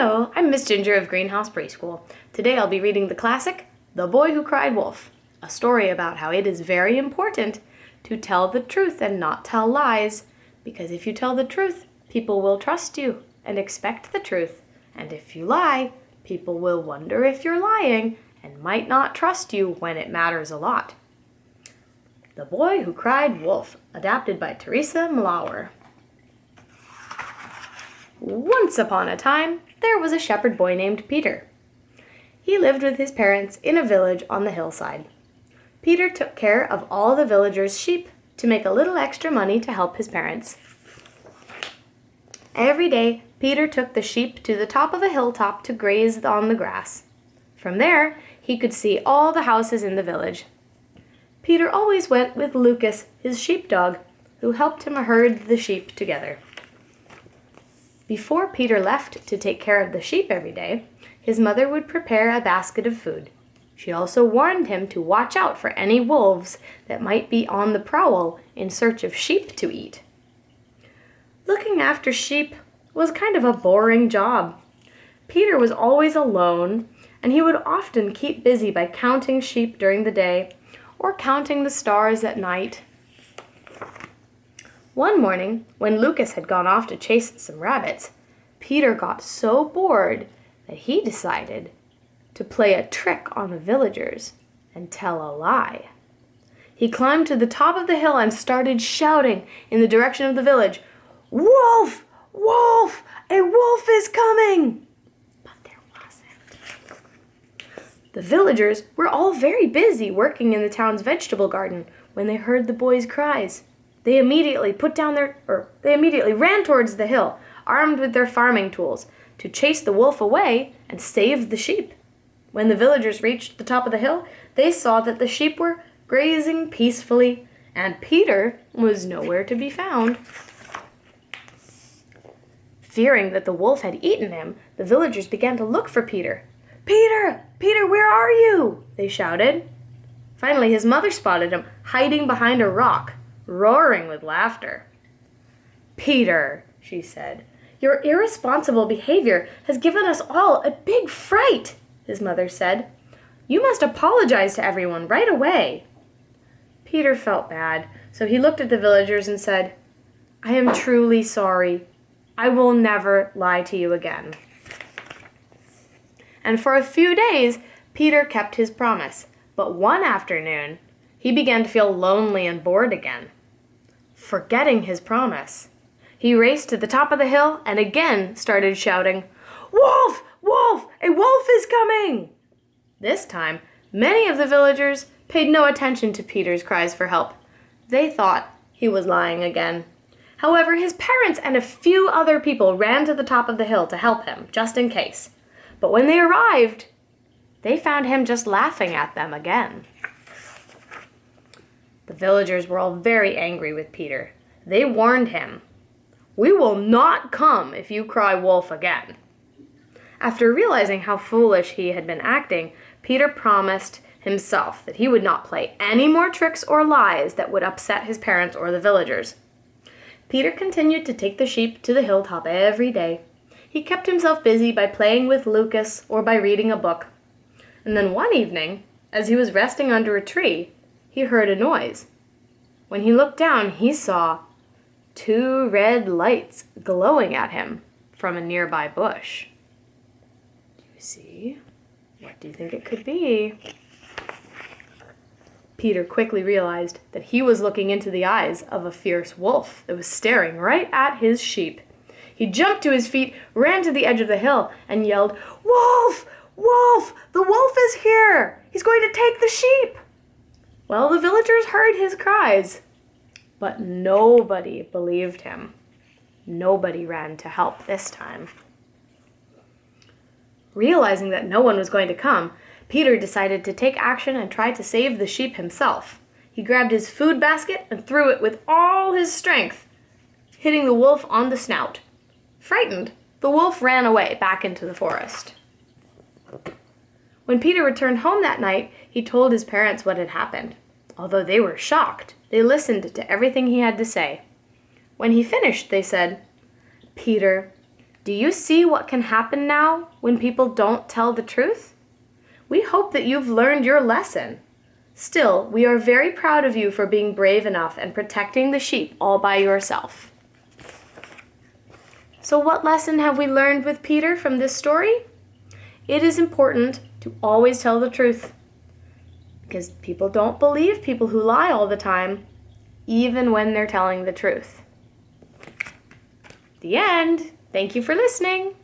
Hello, I'm Miss Ginger of Greenhouse Preschool. Today I'll be reading the classic, The Boy Who Cried Wolf, a story about how it is very important to tell the truth and not tell lies, because if you tell the truth, people will trust you and expect the truth, and if you lie, people will wonder if you're lying and might not trust you when it matters a lot. The Boy Who Cried Wolf, adapted by Teresa Mlauer. Once upon a time, there was a shepherd boy named Peter. He lived with his parents in a village on the hillside. Peter took care of all the villagers' sheep to make a little extra money to help his parents. Every day, Peter took the sheep to the top of a hilltop to graze on the grass. From there, he could see all the houses in the village. Peter always went with Lucas, his sheepdog, who helped him herd the sheep together. Before Peter left to take care of the sheep every day, his mother would prepare a basket of food. She also warned him to watch out for any wolves that might be on the prowl in search of sheep to eat. Looking after sheep was kind of a boring job. Peter was always alone, and he would often keep busy by counting sheep during the day or counting the stars at night. One morning, when Lucas had gone off to chase some rabbits, Peter got so bored that he decided to play a trick on the villagers and tell a lie. He climbed to the top of the hill and started shouting in the direction of the village, "Wolf! Wolf! A wolf is coming!" But there wasn't. The villagers were all very busy working in the town's vegetable garden when they heard the boy's cries. They immediately ran towards the hill, armed with their farming tools, to chase the wolf away and save the sheep. When the villagers reached the top of the hill, they saw that the sheep were grazing peacefully, and Peter was nowhere to be found. Fearing that the wolf had eaten him, the villagers began to look for Peter. "Peter! Peter, where are you?" they shouted. Finally, his mother spotted him hiding behind a rock, roaring with laughter. "Peter," she said, "your irresponsible behavior has given us all a big fright," his mother said. "You must apologize to everyone right away." Peter felt bad, so he looked at the villagers and said, "I am truly sorry. I will never lie to you again." And for a few days, Peter kept his promise, but one afternoon, he began to feel lonely and bored again. Forgetting his promise, he raced to the top of the hill and again started shouting, "Wolf! Wolf! A wolf is coming!" This time, many of the villagers paid no attention to Peter's cries for help. They thought he was lying again. However, his parents and a few other people ran to the top of the hill to help him, just in case. But when they arrived, they found him just laughing at them again. The villagers were all very angry with Peter. They warned him, "We will not come if you cry wolf again." After realizing how foolish he had been acting, Peter promised himself that he would not play any more tricks or lies that would upset his parents or the villagers. Peter continued to take the sheep to the hilltop every day. He kept himself busy by playing with Lucas or by reading a book. And then one evening, as he was resting under a tree, he heard a noise. When he looked down, he saw 2 red lights glowing at him from a nearby bush. Do you see? What do you think it could be? Peter quickly realized that he was looking into the eyes of a fierce wolf that was staring right at his sheep. He jumped to his feet, ran to the edge of the hill, and yelled, "Wolf! Wolf! The wolf is here! He's going to take the sheep!" Well, the villagers heard his cries, but nobody believed him. Nobody ran to help this time. Realizing that no one was going to come, Peter decided to take action and try to save the sheep himself. He grabbed his food basket and threw it with all his strength, hitting the wolf on the snout. Frightened, the wolf ran away back into the forest. When Peter returned home that night, he told his parents what had happened. Although they were shocked, they listened to everything he had to say. When he finished, they said, "Peter, Do you see what can happen now when people don't tell the truth? We hope that you've learned your lesson. Still, we are very proud of you for being brave enough and protecting the sheep all by yourself. So what lesson have we learned with Peter from this story? It is important to always tell the truth, because people don't believe people who lie all the time, even when they're telling the truth. The end. Thank you for listening.